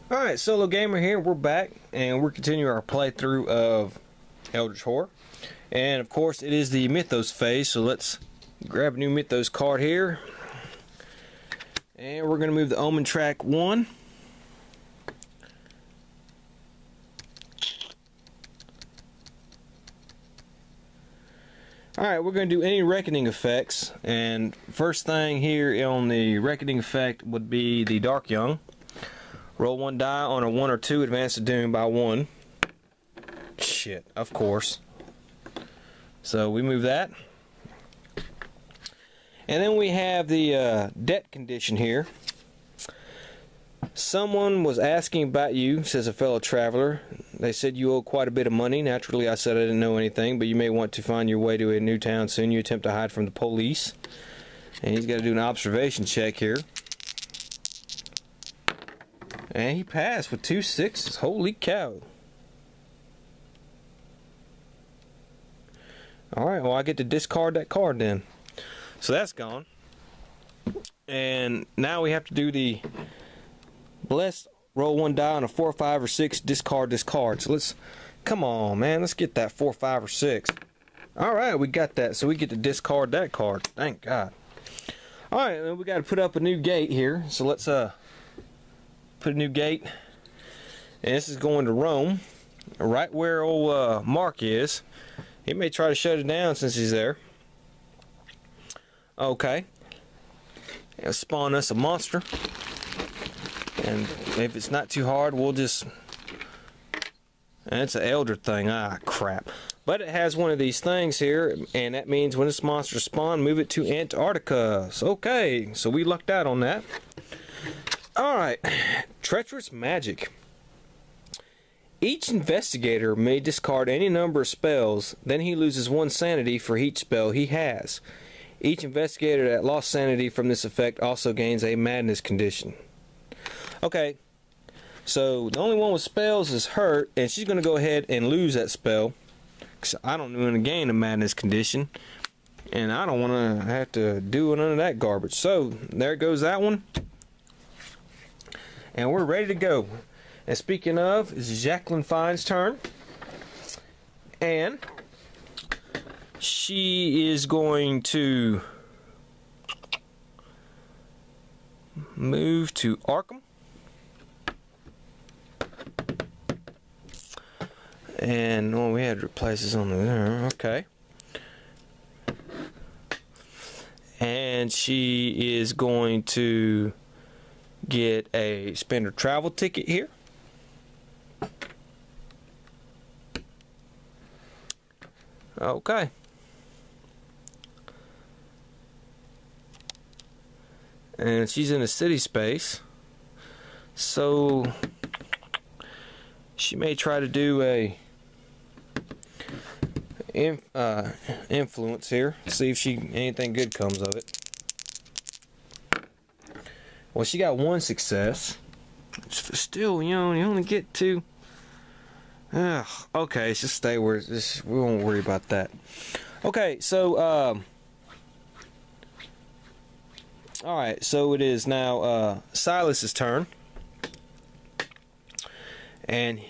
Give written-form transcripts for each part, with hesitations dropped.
Alright, SoloGamer here. We're back and we're continuing our playthrough of Eldritch Horror. And of course it is the Mythos phase, so let's grab a new Mythos card here. And we're going to move the Omen track 1. Alright, we're going to do any reckoning effects. And first thing here on the reckoning effect would be the Dark Young. Roll 1 die on a 1 or 2, advance the doom by 1. Shit, of course. So we move that. And then we have the debt condition here. Someone was asking about you, says a fellow traveler. They said you owe quite a bit of money. Naturally, I said I didn't know anything, but you may want to find your way to a new town soon. You attempt to hide from the police. And he's got to do an observation check here. And he passed with 2 6s. Holy cow. Alright, well I get to discard that card then. So that's gone. And now we have to do the blessed. Roll 1 die on a 4, 5, or 6. Discard this card. So let's, come on man, let's get that 4, 5, or 6. Alright, we got that. So we get to discard that card. Thank God. Alright, we got to put up a new gate here. So let's put a new gate, and this is going to Rome, right where old Mark is. He may try to shut it down since he's there. Okay, it'll spawn us a monster, and if it's not too hard, we'll just, and it's an elder thing. Ah, crap. But it has one of these things here, and that means when this monster spawns, move it to Antarctica. So, okay, so we lucked out on that. Alright, treacherous magic. Each investigator may discard any number of spells, then he loses 1 sanity for each spell he has. Each investigator that lost sanity from this effect also gains a madness condition. Okay, so the only one with spells is her, and she's going to go ahead and lose that spell. Because I don't want to gain a madness condition, and I don't want to have to do none of that garbage. So, there goes that one. And we're ready to go. And speaking of, it's Jacqueline Fine's turn. And she is going to move to Arkham. And oh, we had places on there. Okay. And she is going to get a spender travel ticket here. Okay. And she's in a city space, so she may try to do a influence here, see if anything good comes of it. Well, she got 1 success. Still, you know, you only get 2. Okay, just stay where we won't worry about that. Okay, so alright, so it is now Silas's turn. And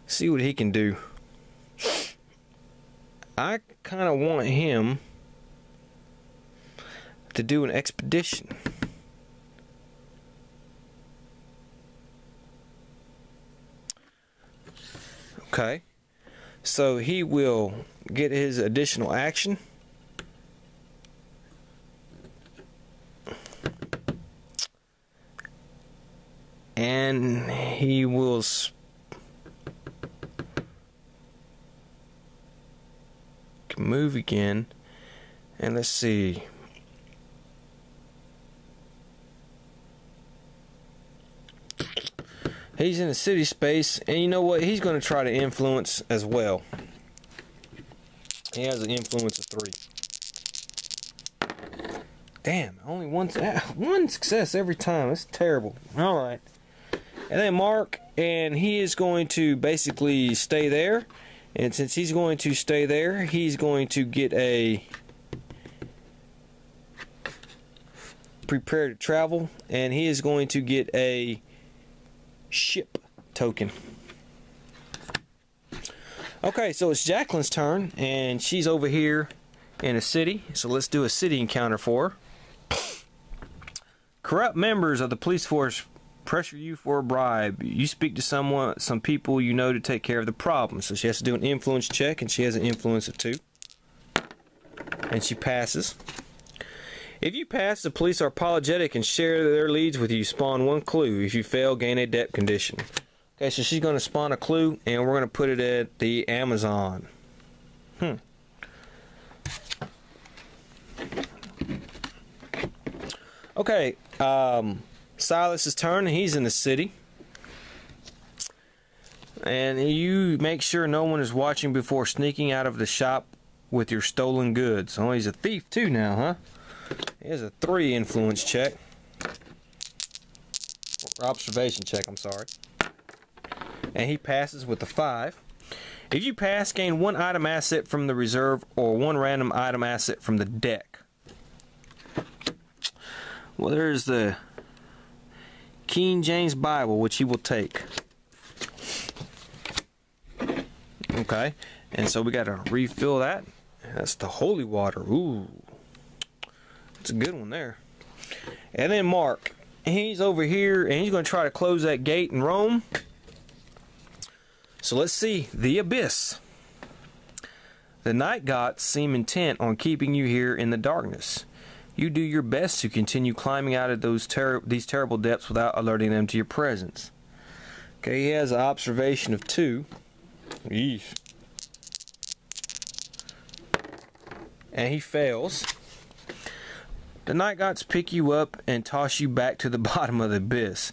see what he can do. I kind of want him to do an expedition. Okay, so he will get his additional action. And he will move again. And let's see. He's in a city space, and you know what? He's going to try to influence as well. He has an influence of 3. Damn, only one success every time. That's terrible. Alright. And then Mark, and he is going to basically stay there. And since he's going to stay there, he's going to get a prepare to travel, and he is going to get a ship token. Okay, so it's Jacqueline's turn, and she's over here in a city. So let's do a city encounter for her. Corrupt members of the police force pressure you for a bribe. You speak to some people you know to take care of the problem. So she has to do an influence check, and she has an influence of 2. And she passes. If you pass, the police are apologetic and share their leads with you. Spawn 1 clue. If you fail, gain a debt condition. Okay, so she's going to spawn a clue, and we're going to put it at the Amazon. Okay, Silas's turn. He's in the city. And you make sure no one is watching before sneaking out of the shop with your stolen goods. Oh, he's a thief too now, huh? He has a 3 influence check. Or observation check, I'm sorry. And he passes with a 5. If you pass, gain 1 item asset from the reserve or 1 random item asset from the deck. Well, there's the King James Bible, which he will take. Okay, and so we got to refill that. That's the holy water. Ooh, that's a good one there. And then Mark, he's over here, and he's going to try to close that gate in Rome. So let's see. The Abyss. The night gods seem intent on keeping you here in the darkness. You do your best to continue climbing out of these terrible depths without alerting them to your presence. Okay, he has an observation of 2. Eesh. And he fails. The night gods pick you up and toss you back to the bottom of the abyss.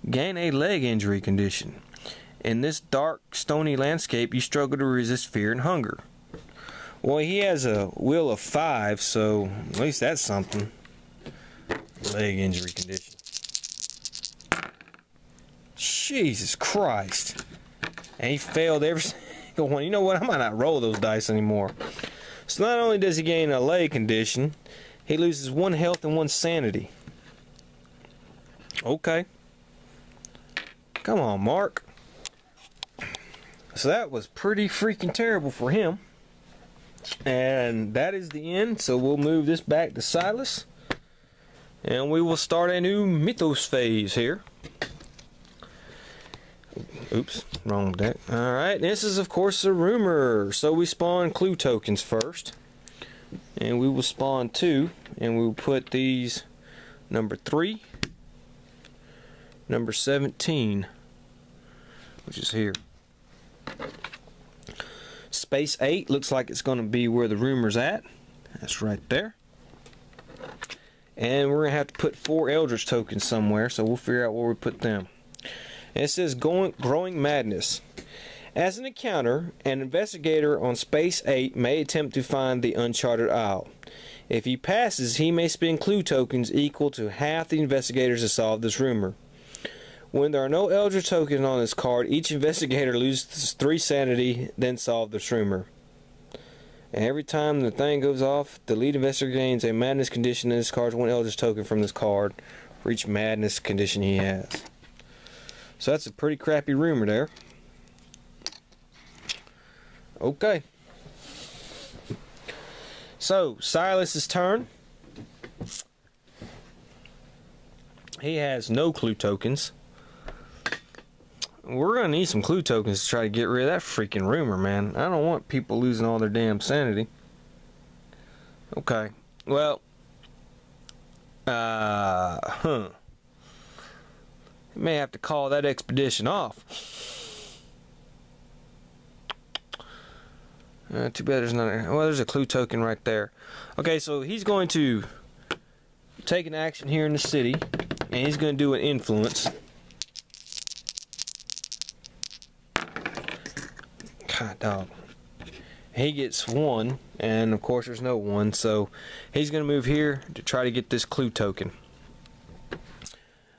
Gain a leg injury condition. In this dark, stony landscape, you struggle to resist fear and hunger. Well, he has a will of 5, so at least that's something. Leg injury condition. Jesus Christ. And he failed every single one. You know what? I might not roll those dice anymore. So not only does he gain a leg condition, he loses 1 health and 1 sanity. Okay. Come on, Mark. So that was pretty freaking terrible for him. And that is the end. So we'll move this back to Silas. And we will start a new Mythos phase here. Oops, wrong deck. Alright, this is of course a rumor. So we spawn clue tokens first. And we will spawn 2. And we will put these number 3, number 17, which is here. Space 8 looks like it's going to be where the rumor's at. That's right there. And we're going to have to put 4 eldritch tokens somewhere, so we'll figure out where we put them. And it says Growing Madness. As an encounter, an investigator on Space 8 may attempt to find the Uncharted Isle. If he passes, he may spend clue tokens equal to half the investigators to solve this rumor. When there are no eldritch tokens on this card, each investigator loses 3 sanity, then solve this rumor. And every time the thing goes off, the lead investigator gains a madness condition and discards 1 eldritch token from this card for each madness condition he has. So that's a pretty crappy rumor there. Okay. So, Silas's turn. He has no clue tokens. We're going to need some clue tokens to try to get rid of that freaking rumor, man. I don't want people losing all their damn sanity. Okay. Well. May have to call that expedition off. Too bad there's not a... Well, there's a clue token right there. Okay, so he's going to take an action here in the city. And he's going to do an influence. God, dog. He gets 1, and of course there's no 1, so he's going to move here to try to get this clue token.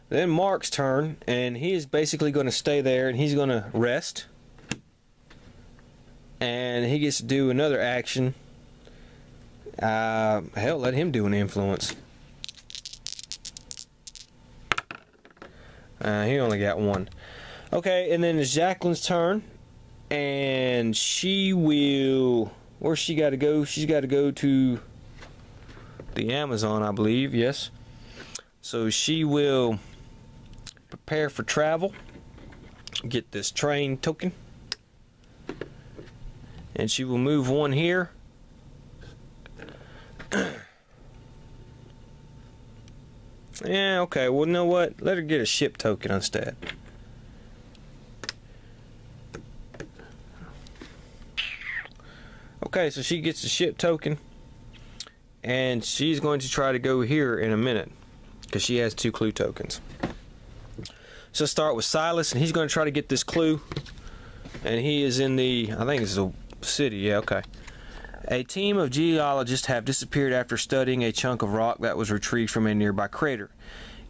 Then Mark's turn, and he is basically going to stay there, and he's going to rest. And he gets to do another action. Hell, let him do an influence. He only got one. Okay, and then it's Jacqueline's turn. And she will... Where's she got to go? She's got to go to the Amazon, I believe. Yes. So she will prepare for travel. Get this train token. And she will move one here. Yeah, okay. Well, you know what? Let her get a ship token instead. Okay, so she gets the ship token. And she's going to try to go here in a minute, because she has 2 clue tokens. So let's start with Silas, and he's going to try to get this clue. And he is in the, I think it's a city, yeah, okay. A team of geologists have disappeared after studying a chunk of rock that was retrieved from a nearby crater.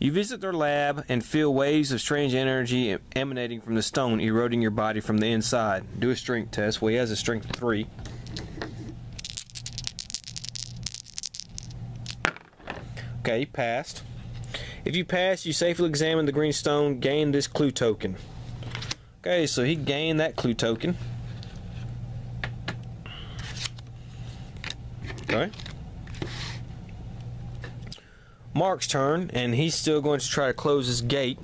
You visit their lab and feel waves of strange energy emanating from the stone, eroding your body from the inside. Do a strength test. Well, he has a strength of 3. Okay, he passed. If you pass, you safely examine the green stone, gain this clue token. Okay, so he gained that clue token. Okay. Mark's turn, and he's still going to try to close his gate.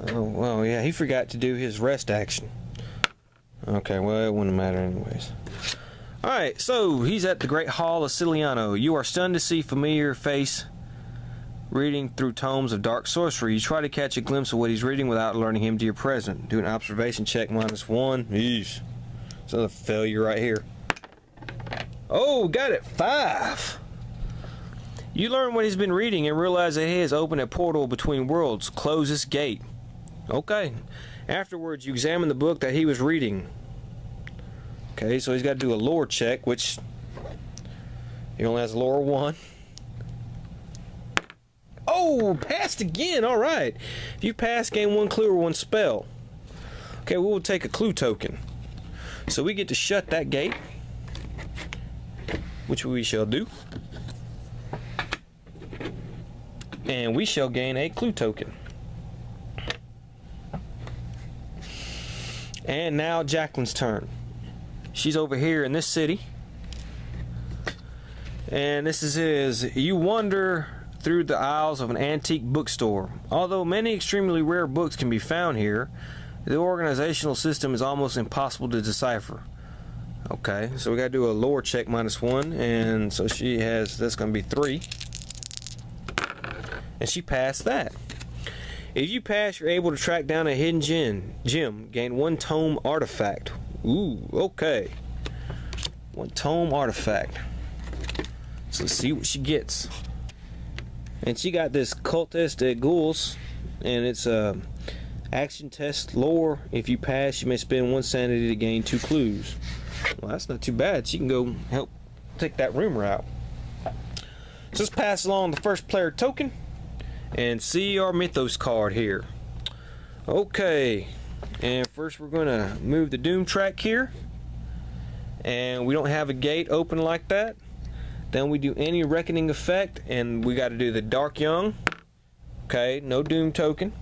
Oh, well, yeah, he forgot to do his rest action. Okay, well, it wouldn't matter anyways. Alright, so he's at the Great Hall of Ciliano. You are stunned to see familiar face reading through tomes of dark sorcery. You try to catch a glimpse of what he's reading without alerting him to your presence. Do an observation check -1. Eesh. It's another failure right here. Oh, got it. 5. You learn what he's been reading and realize that he has opened a portal between worlds. Close this gate. Okay. Afterwards, you examine the book that he was reading. Okay, so he's got to do a lore check, which he only has lore 1. Oh, passed again. All right. If you pass, gain 1 clue or 1 spell. Okay, we will take a clue token. So we get to shut that gate, which we shall do. And we shall gain a clue token. And now Jacqueline's turn. She's over here in this city. And this is his. You wander through the aisles of an antique bookstore. Although many extremely rare books can be found here, the organizational system is almost impossible to decipher. Okay, so we got to do a lore check -1. And so she has, that's going to be 3. And she passed that. If you pass, you're able to track down a hidden gem. Gain 1 tome artifact. Ooh, okay. 1 tome artifact. So let's see what she gets. And she got this cultist at ghouls, and it's a action test lore. If you pass, you may spend 1 sanity to gain 2 clues. Well, that's not too bad. She can go help take that rumor out. So let's pass along the first player token and see our mythos card here. Okay. And first we're going to move the doom track here. And we don't have a gate open like that. Then we do any reckoning effect, and we got to do the dark young. Okay, no doom token.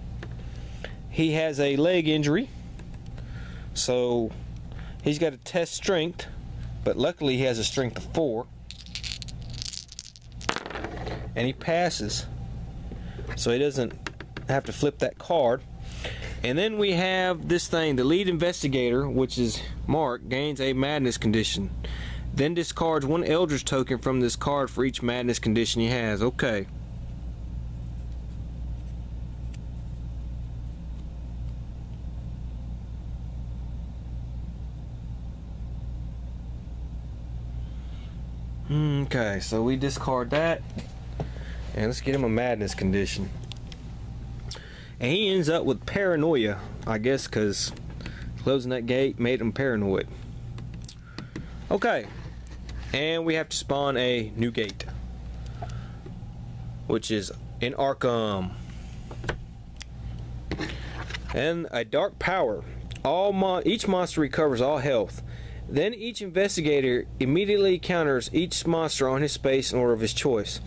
He has a leg injury, so he's got to test strength, but luckily he has a strength of 4. And he passes, so he doesn't have to flip that card. And then we have this thing, the lead investigator, which is Mark, gains a madness condition. Then discards 1 eldritch token from this card for each madness condition he has. Okay. Okay, so we discard that. And let's get him a madness condition. And he ends up with paranoia, I guess, because closing that gate made him paranoid. Okay. And we have to spawn a new gate, which is in Arkham. And a dark power. Each monster recovers all health. Then each investigator immediately counters each monster on his space in order of his choice.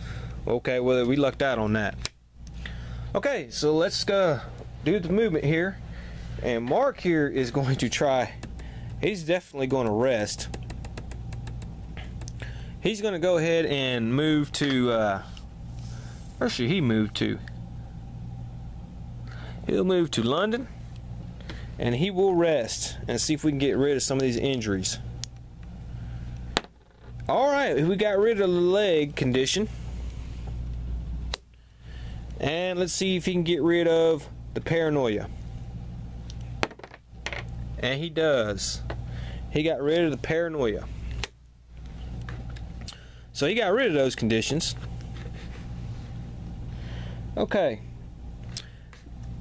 Okay, well, we lucked out on that. Okay, so let's go do the movement here. And Mark here is going to try. He's definitely going to rest. He's going to go ahead and move to, where should he move to? He'll move to London. And he will rest and see if we can get rid of some of these injuries. Alright, we got rid of the leg condition. And let's see if he can get rid of the paranoia. And he does. He got rid of the paranoia. So he got rid of those conditions. Okay.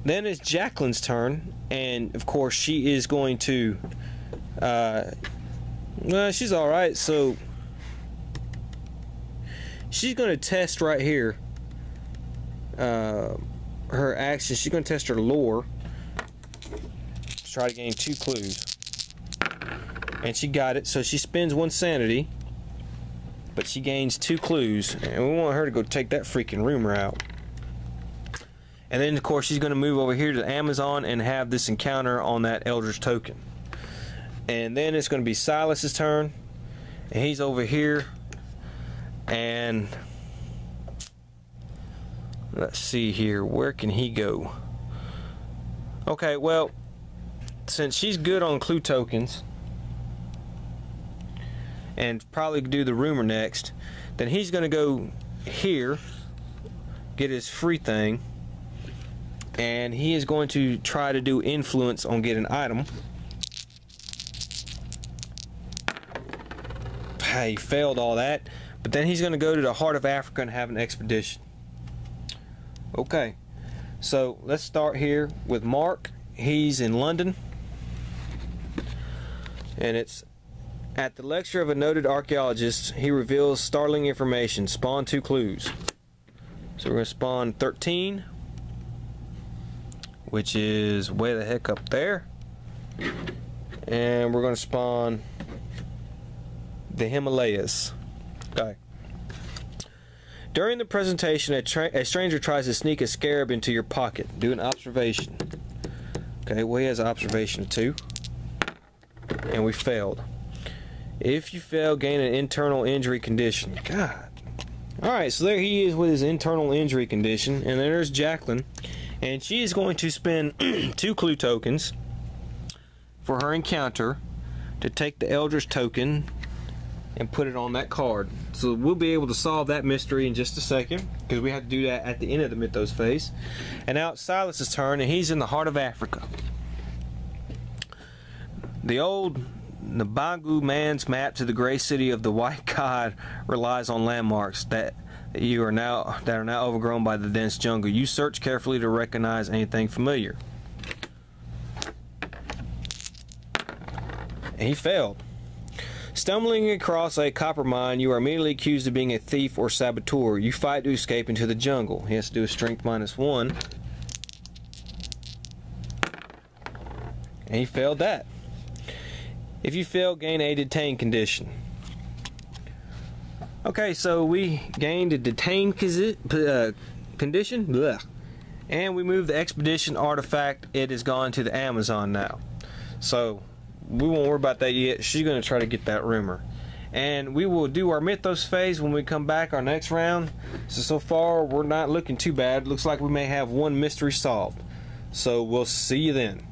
Then it's Jacqueline's turn. And of course she is going to... well, she's alright. So she's going to test right here. Her action. She's going to test her lore. Try to gain 2 clues. And she got it. So she spends 1 sanity. But she gains 2 clues. And we want her to go take that freaking rumor out. And then of course she's going to move over here to the Amazon and have this encounter on that eldritch token. And then it's going to be Silas's turn. And he's over here. And let's see here. Where can he go? Okay, well, since she's good on clue tokens and probably do the rumor next, then he's going to go here, get his free thing, and he is going to try to do influence on get an item. He failed all that, but then he's going to go to the heart of Africa and have an expedition. Okay, so let's start here with Mark. He's in London. And it's at the lecture of a noted archaeologist. He reveals startling information. Spawn 2 clues. So we're going to spawn 13, which is way the heck up there. And we're going to spawn the Himalayas. Okay. During the presentation, a stranger tries to sneak a scarab into your pocket. Do an observation. Okay, well, he has an observation of 2. And we failed. If you fail, gain an internal injury condition. God. Alright, so there he is with his internal injury condition. And then there's Jacqueline. And she is going to spend 2 clue tokens for her encounter to take the eldritch token and put it on that card. So we'll be able to solve that mystery in just a second, because we have to do that at the end of the mythos phase. And now it's Silas's turn, and he's in the heart of Africa. The old Nabangu man's map to the gray city of the white god relies on landmarks that are now overgrown by the dense jungle. You search carefully to recognize anything familiar. And he failed. Stumbling across a copper mine, you are immediately accused of being a thief or saboteur. You fight to escape into the jungle. He has to do a strength -1. And he failed that. If you fail, gain a detain condition. Okay, so we gained a detain condition. Blech. And we moved the expedition artifact. It has gone to the Amazon now. So we won't worry about that yet. She's going to try to get that rumor. And we will do our mythos phase when we come back our next round. So far, we're not looking too bad. Looks like we may have 1 mystery solved. So we'll see you then.